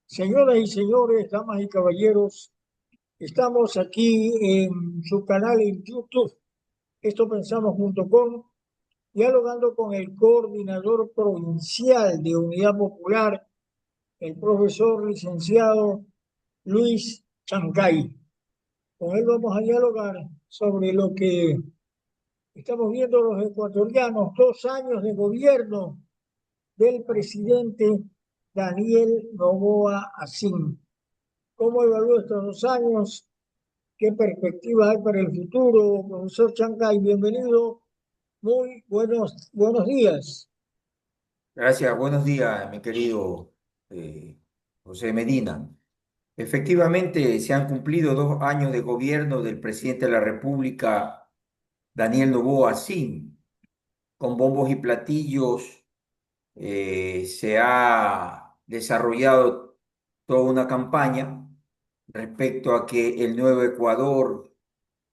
Señoras y señores, damas y caballeros, estamos aquí en su canal en YouTube, estopensamos.com, dialogando con el coordinador provincial de Unidad Popular, el profesor licenciado Luis Chancay. Con él vamos a dialogar sobre lo que estamos viendo los ecuatorianos, 2 años de gobierno del presidente Daniel Noboa Asín. ¿Cómo evalúa estos 2 años? ¿Qué perspectivas hay para el futuro? Profesor Chancay, bienvenido. Muy buenos días. Gracias, buenos días, mi querido eh, José Medina. Efectivamente, se han cumplido 2 años de gobierno del presidente de la República, Daniel Noboa Sim. Con bombos y platillos se ha desarrollado toda una campaña respecto a que el nuevo Ecuador,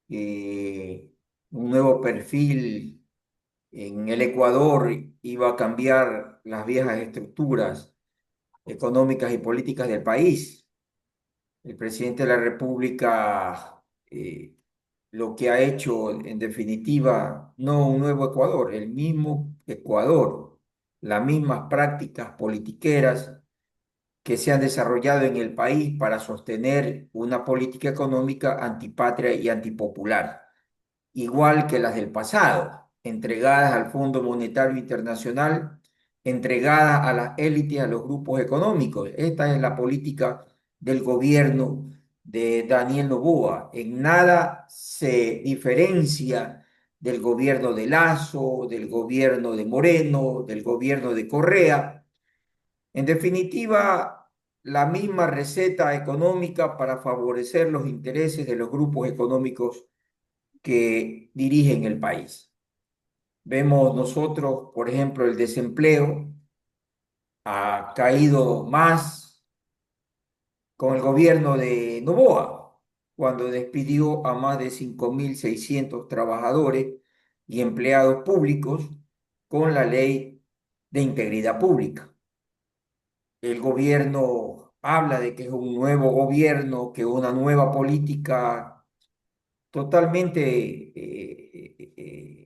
un nuevo perfil en el Ecuador iba a cambiar las viejas estructuras económicas y políticas del país. El presidente de la República lo que ha hecho, en definitiva, no un nuevo Ecuador, el mismo Ecuador, las mismas prácticas politiqueras que se han desarrollado en el país para sostener una política económica antipatria y antipopular, igual que las del pasado, entregadas al Fondo Monetario Internacional, entregadas a las élites, a los grupos económicos. Esta es la política del gobierno de Daniel Noboa. En nada se diferencia del gobierno de Lasso, del gobierno de Moreno, del gobierno de Correa. En definitiva, la misma receta económica para favorecer los intereses de los grupos económicos que dirigen el país. Vemos nosotros, por ejemplo, el desempleo ha caído más con el gobierno de Noboa, cuando despidió a más de 5.600 trabajadores y empleados públicos con la ley de integridad pública. El gobierno habla de que es un nuevo gobierno, que una nueva política totalmente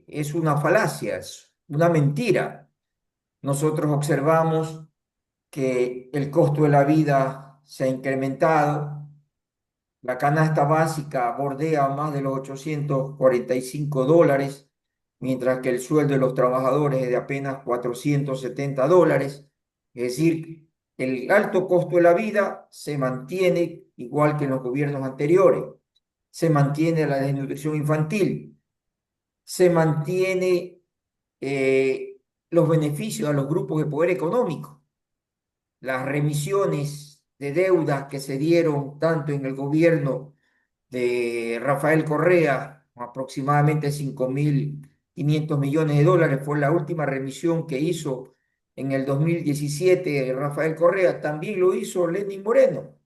es una falacia, es una mentira. Nosotros observamos que el costo de la vida se ha incrementado, la canasta básica bordea más de los $845, mientras que el sueldo de los trabajadores es de apenas $470. Es decir, el alto costo de la vida se mantiene igual que en los gobiernos anteriores. Se mantiene la desnutrición infantil, se mantiene los beneficios a los grupos de poder económico, las remisiones de deudas que se dieron tanto en el gobierno de Rafael Correa, aproximadamente 5.500 millones de dólares, fue la última remisión que hizo en el 2017 Rafael Correa. También lo hizo Lenín Moreno,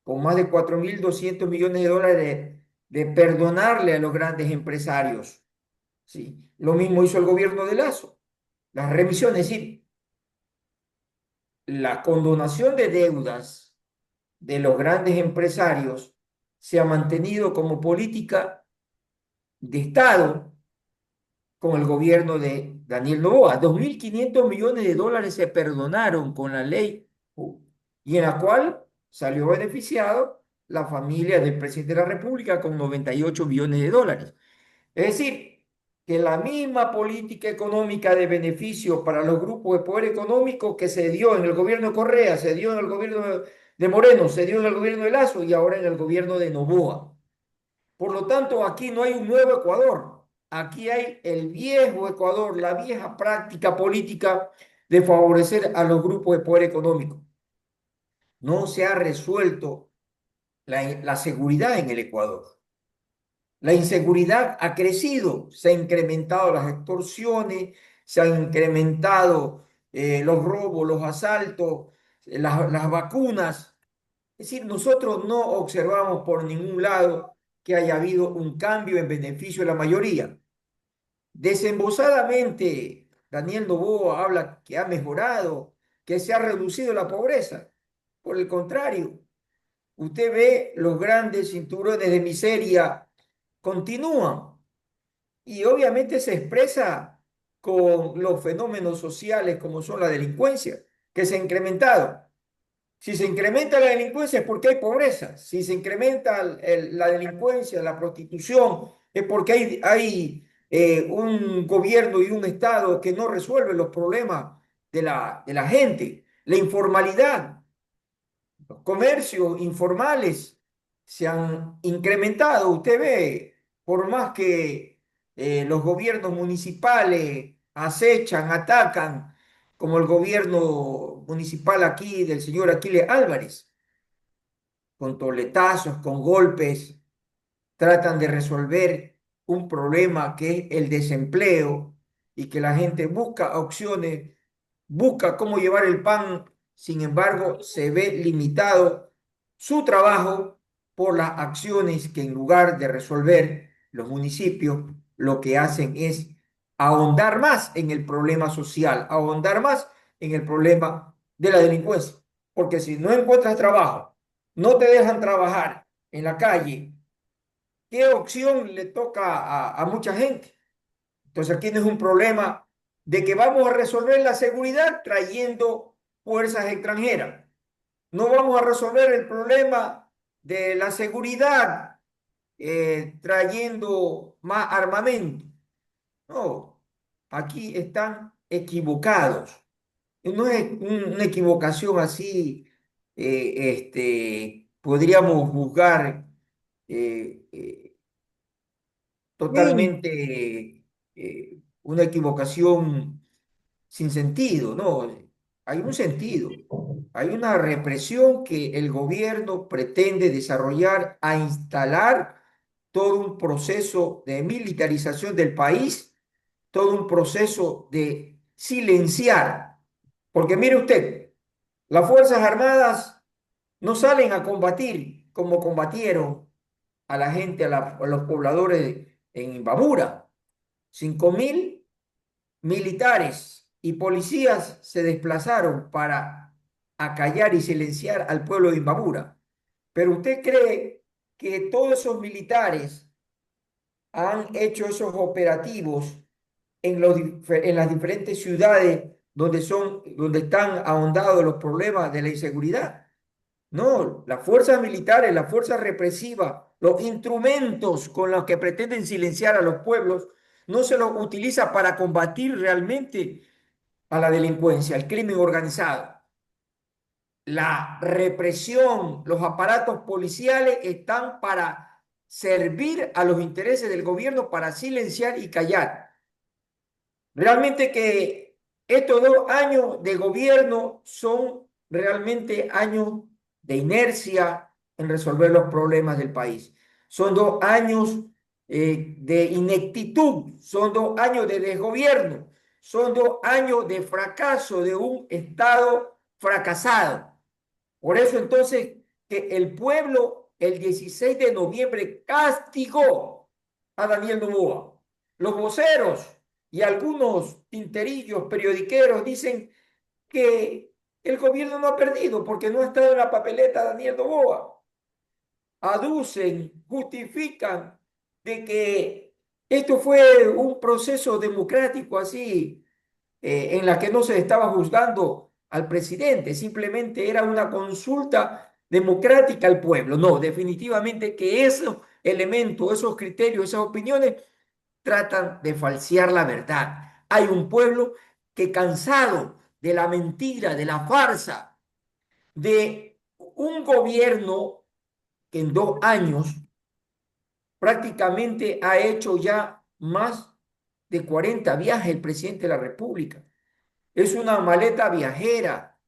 con más de 4.200 millones de dólares de perdonarle a los grandes empresarios. ¿Sí? Lo mismo hizo el gobierno de Lasso. Las remisiones, es decir, la condonación de deudas de los grandes empresarios se ha mantenido como política de Estado con el gobierno de Daniel Noboa. 2.500 millones de dólares se perdonaron con la ley y en la cual salió beneficiado la familia del presidente de la República con 98 millones de dólares. Es decir, que la misma política económica de beneficio para los grupos de poder económico que se dio en el gobierno de Correa, se dio en el gobierno de Moreno, se dio en el gobierno de Lasso y ahora en el gobierno de Noboa. Por lo tanto, aquí no hay un nuevo Ecuador. Aquí hay el viejo Ecuador, la vieja práctica política de favorecer a los grupos de poder económico. No se ha resuelto la seguridad en el Ecuador. La inseguridad ha crecido, se han incrementado las extorsiones, se han incrementado los robos, los asaltos, las vacunas. Es decir, nosotros no observamos por ningún lado que haya habido un cambio en beneficio de la mayoría. Desembosadamente, Daniel Noboa habla que ha mejorado, que se ha reducido la pobreza. Por el contrario, usted ve los grandes cinturones de miseria continúan y obviamente se expresa con los fenómenos sociales como son la delincuencia, que se ha incrementado. Si se incrementa la delincuencia es porque hay pobreza. Si se incrementa la delincuencia, la prostitución, es porque hay un gobierno y un Estado que no resuelve los problemas de la gente. La informalidad, los comercios informales se han incrementado. Usted ve, por más que los gobiernos municipales acechan, atacan, como el gobierno municipal aquí del señor Aquiles Álvarez, con toletazos, con golpes, tratan de resolver un problema que es el desempleo y que la gente busca opciones, busca cómo llevar el pan, sin embargo, se ve limitado su trabajo por las acciones que en lugar de resolver los municipios, lo que hacen es ahondar más en el problema social, ahondar más en el problema de la delincuencia. Porque si no encuentras trabajo, no te dejan trabajar en la calle, ¿qué opción le toca a mucha gente? Entonces aquí no es un problema de que vamos a resolver la seguridad trayendo fuerzas extranjeras. No vamos a resolver el problema de la seguridad trayendo más armamento. No, aquí están equivocados. No es una equivocación así, podríamos juzgar eh, eh, Mínimo. totalmente una equivocación sin sentido, ¿no? Hay un sentido, hay una represión que el gobierno pretende desarrollar a instalar todo un proceso de militarización del país, todo un proceso de silenciar, porque mire usted, las Fuerzas Armadas no salen a combatir como combatieron a la gente, a los pobladores en Imbabura. 5.000 militares y policías se desplazaron para acallar y silenciar al pueblo de Imbabura. Pero usted cree que todos esos militares han hecho esos operativos en las diferentes ciudades donde están ahondados los problemas de la inseguridad. No, las fuerzas militares, las fuerzas represivas, los instrumentos con los que pretenden silenciar a los pueblos, no se los utiliza para combatir realmente a la delincuencia, al crimen organizado. La represión, los aparatos policiales están para servir a los intereses del gobierno, para silenciar y callar. Realmente que estos 2 años de gobierno son realmente años de inercia en resolver los problemas del país. Son 2 años de ineptitud, son 2 años de desgobierno, son 2 años de fracaso de un Estado fracasado. Por eso entonces que el pueblo el 16 de noviembre castigó a Daniel Noboa. Los voceros y algunos tinterillos periodiqueros dicen que el gobierno no ha perdido porque no ha estado en la papeleta Daniel Noboa. Aducen, justifican de que esto fue un proceso democrático así, en la que no se estaba juzgando al presidente, simplemente era una consulta democrática al pueblo. No, definitivamente que esos elementos, esos criterios, esas opiniones tratan de falsear la verdad. Hay un pueblo que cansado de la mentira, de la farsa, de un gobierno que en 2 años prácticamente ha hecho ya más de 40 viajes el presidente de la República. Es una maleta viajera,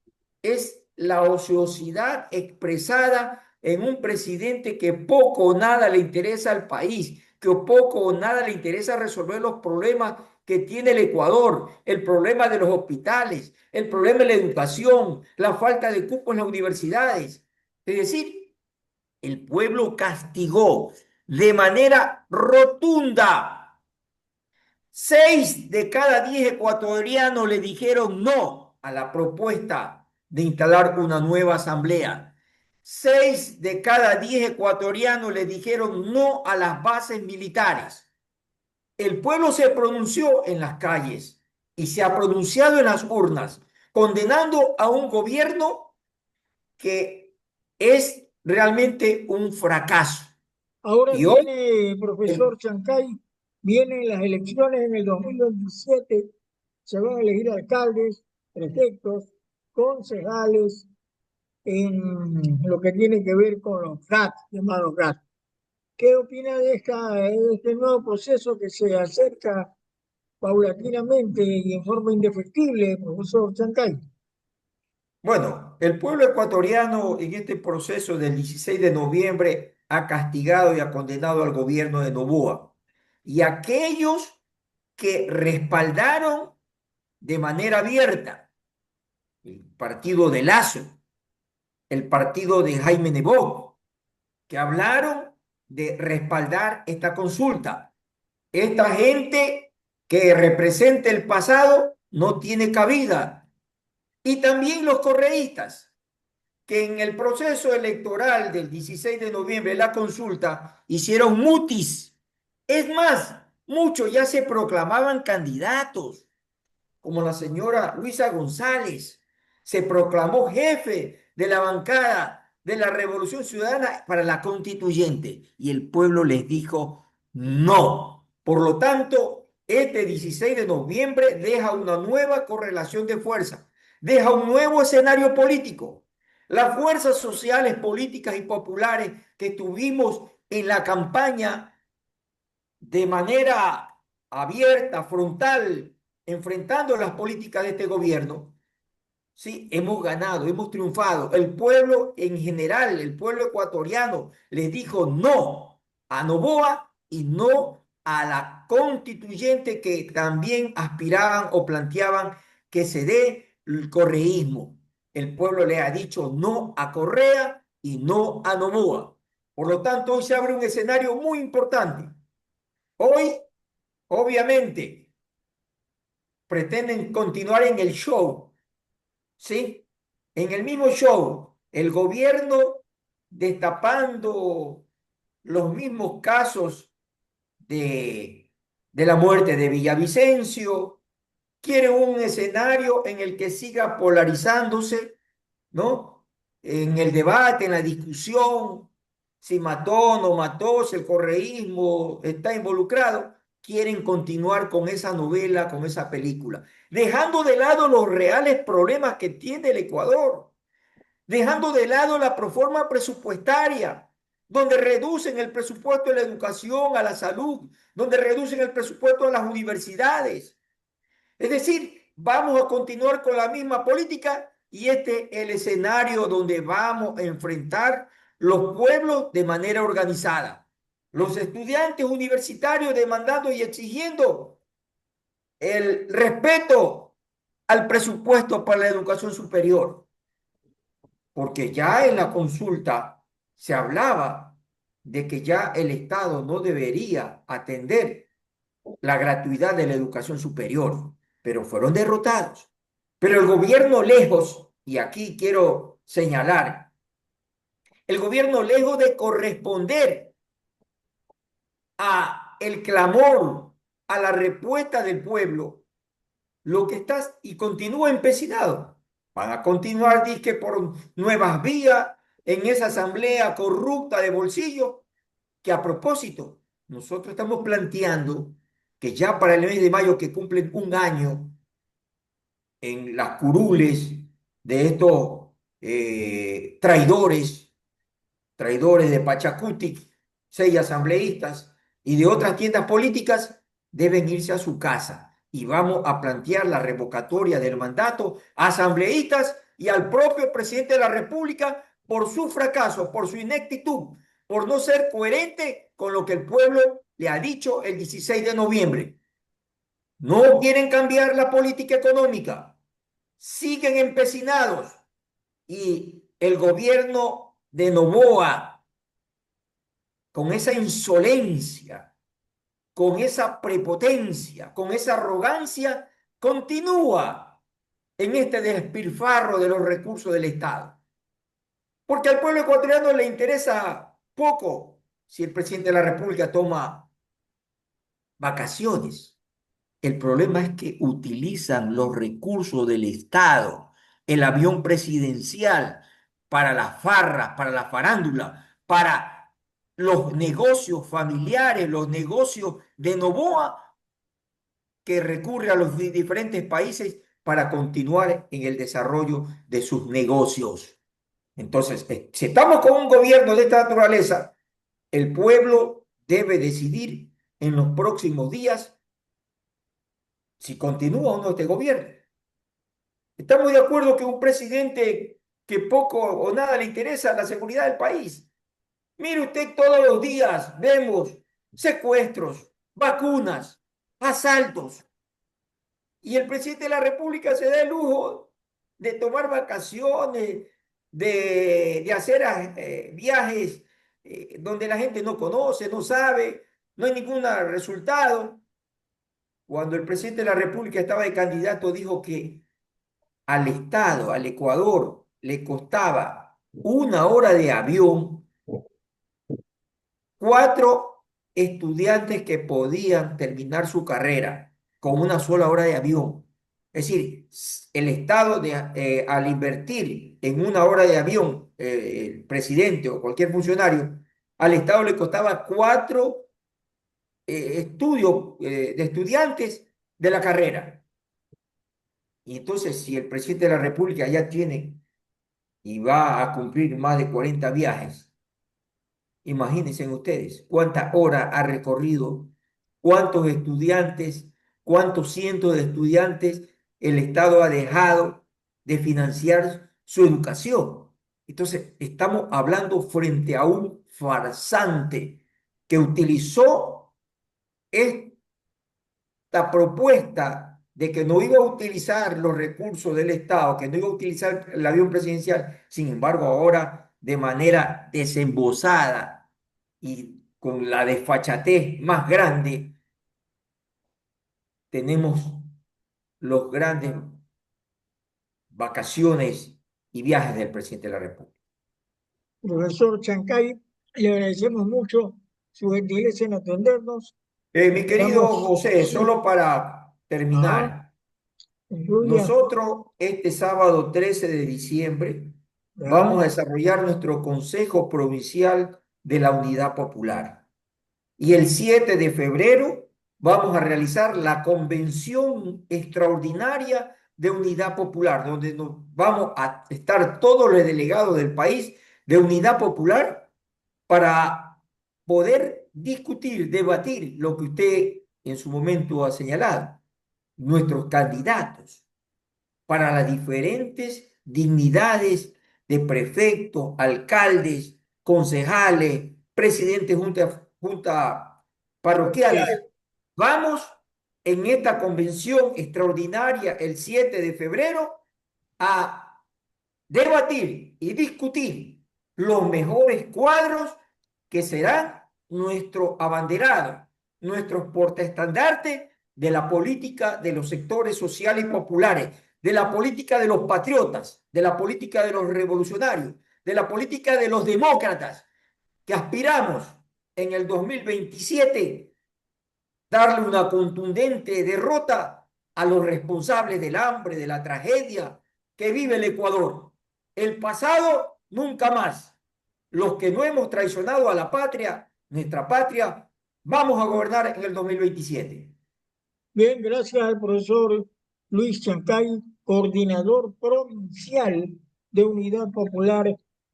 es la ociosidad expresada en un presidente que poco o nada le interesa al país, que poco o nada le interesa resolver los problemas que tiene el Ecuador, el problema de los hospitales, el problema de la educación, la falta de cupos en las universidades. Es decir, el pueblo castigó de manera rotunda. 6 de cada 10 ecuatorianos le dijeron no. a la propuesta de instalar una nueva asamblea. 6 de cada 10 ecuatorianos le dijeron no a las bases militares. El pueblo se pronunció en las calles y se ha pronunciado en las urnas, condenando a un gobierno que es realmente un fracaso. Ahora Y hoy, viene, profesor Chancay, vienen las elecciones en el 2027, se van a elegir alcaldes, prefectos, concejales, en lo que tiene que ver con los GAT, llamados GAT. ¿Qué opina de este nuevo proceso que se acerca paulatinamente y en forma indefectible, profesor Chancay? bueno, el pueblo ecuatoriano en este proceso del 16 de noviembre ha castigado y ha condenado al gobierno de Noboa y aquellos que respaldaron de manera abierta el partido de Lazo, el partido de Jaime Nebot, que hablaron de respaldar esta consulta. Esta gente que representa el pasado no tiene cabida. Y también los correístas, que en el proceso electoral del 16 de noviembre, la consulta, hicieron mutis. Es más, muchos ya se proclamaban candidatos, como la señora Luisa González, se proclamó jefe de la bancada de la Revolución Ciudadana para la Constituyente y el pueblo les dijo no. Por lo tanto, este 16 de noviembre deja una nueva correlación de fuerza, deja un nuevo escenario político. Las fuerzas sociales, políticas y populares que tuvimos en la campaña de manera abierta, frontal, enfrentando las políticas de este gobierno, sí, hemos ganado, hemos triunfado. El pueblo en general, el pueblo ecuatoriano, les dijo no a Noboa y no a la constituyente que también aspiraban o planteaban que se dé el correísmo. El pueblo le ha dicho no a Correa y no a Noboa. Por lo tanto, hoy se abre un escenario muy importante. Hoy, obviamente, pretenden continuar en el show, ¿sí? En el mismo show, el gobierno destapando los mismos casos de la muerte de Villavicencio, quiere un escenario en el que siga polarizándose, ¿no? En el debate, en la discusión, si mató, no mató, si el correísmo está involucrado, quieren continuar con esa novela, con esa película, dejando de lado los reales problemas que tiene el Ecuador, dejando de lado la proforma presupuestaria, donde reducen el presupuesto de la educación, a la salud, donde reducen el presupuesto de las universidades. Es decir, vamos a continuar con la misma política y este es el escenario donde vamos a enfrentar los pueblos de manera organizada. Los estudiantes universitarios demandando y exigiendo el respeto al presupuesto para la educación superior, porque ya en la consulta se hablaba de que ya el Estado no debería atender la gratuidad de la educación superior, pero fueron derrotados. Pero el gobierno lejos, y aquí quiero señalar, el gobierno lejos de corresponder a el clamor, a la respuesta del pueblo, lo que está y continúa empecinado. Van a continuar, dizque, por nuevas vías en esa asamblea corrupta de bolsillo, que a propósito, nosotros estamos planteando que ya para el mes de mayo, que cumplen un año en las curules de estos traidores de Pachacutic, 6 asambleístas y de otras tiendas políticas, deben irse a su casa. Y vamos a plantear la revocatoria del mandato a asambleístas y al propio presidente de la República por su fracaso, por su ineptitud, por no ser coherente con lo que el pueblo le ha dicho el 16 de noviembre. No quieren cambiar la política económica, siguen empecinados y el gobierno de Noboa, con esa insolencia, con esa prepotencia, con esa arrogancia, continúa en este despilfarro de los recursos del Estado. Porque al pueblo ecuatoriano le interesa poco si el presidente de la República toma vacaciones. El problema es que utilizan los recursos del Estado, el avión presidencial, para las farras, para la farándula, para los negocios familiares, los negocios de Novoa, que recurre a los diferentes países para continuar en el desarrollo de sus negocios. Entonces, si estamos con un gobierno de esta naturaleza, el pueblo debe decidir en los próximos días si continúa o no este gobierno. Estamos de acuerdo que un presidente que poco o nada le interesa la seguridad del país. Mire usted, todos los días vemos secuestros, vacunas, asaltos. Y el presidente de la República se da el lujo de tomar vacaciones, de hacer viajes donde la gente no conoce, no sabe, no hay ningún resultado. Cuando el presidente de la República estaba de candidato, dijo que al Estado, al Ecuador, le costaba 1 hora de avión, 4 estudiantes que podían terminar su carrera con 1 sola hora de avión. Es decir, el Estado al invertir en 1 hora de avión, el presidente o cualquier funcionario, al Estado le costaba 4 estudios de estudiantes de la carrera. Y entonces, si el presidente de la República ya tiene y va a cumplir más de 40 viajes, imagínense ustedes cuántas horas ha recorrido, cuántos estudiantes, cuántos cientos de estudiantes el Estado ha dejado de financiar su educación. Entonces, estamos hablando frente a un farsante que utilizó esta propuesta de que no iba a utilizar los recursos del Estado, que no iba a utilizar el avión presidencial. Sin embargo, ahora de manera desembosada y con la desfachatez más grande, tenemos los grandes vacaciones y viajes del presidente de la República. Profesor Chancay, le agradecemos mucho su gentileza en atendernos. Mi querido Esperamos, José, sí, solo para ah, terminar, concluya, nosotros este sábado 13 de diciembre ya, vamos a desarrollar nuestro Consejo Provincial de la Unidad Popular. Y el 7 de febrero vamos a realizar la Convención Extraordinaria de Unidad Popular, donde nos vamos a estar todos los delegados del país de Unidad Popular para poder discutir, debatir lo que usted en su momento ha señalado, nuestros candidatos para las diferentes dignidades de prefectos, alcaldes, concejales, presidentes junta parroquiales. Vamos en esta convención extraordinaria el 7 de febrero a debatir y discutir los mejores cuadros que serán nuestro abanderado, nuestros portaestandarte de la política de los sectores sociales y populares, de la política de los patriotas, de la política de los revolucionarios, de la política de los demócratas, que aspiramos en el 2027 darle una contundente derrota a los responsables del hambre, de la tragedia que vive el Ecuador. El pasado, nunca más. Los que no hemos traicionado a la patria, nuestra patria, vamos a gobernar en el 2027. bien, gracias al profesor Luis Chancay, coordinador provincial de Unidad Popular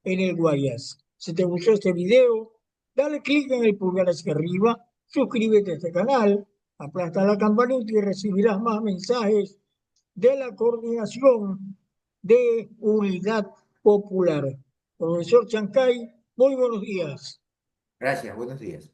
en el Guayas. Si te gustó este video, dale clic en el pulgar hacia arriba, suscríbete a este canal, aplasta la campanita y recibirás más mensajes de la coordinación de Unidad Popular. Profesor Chancay, muy buenos días. Gracias, buenos días.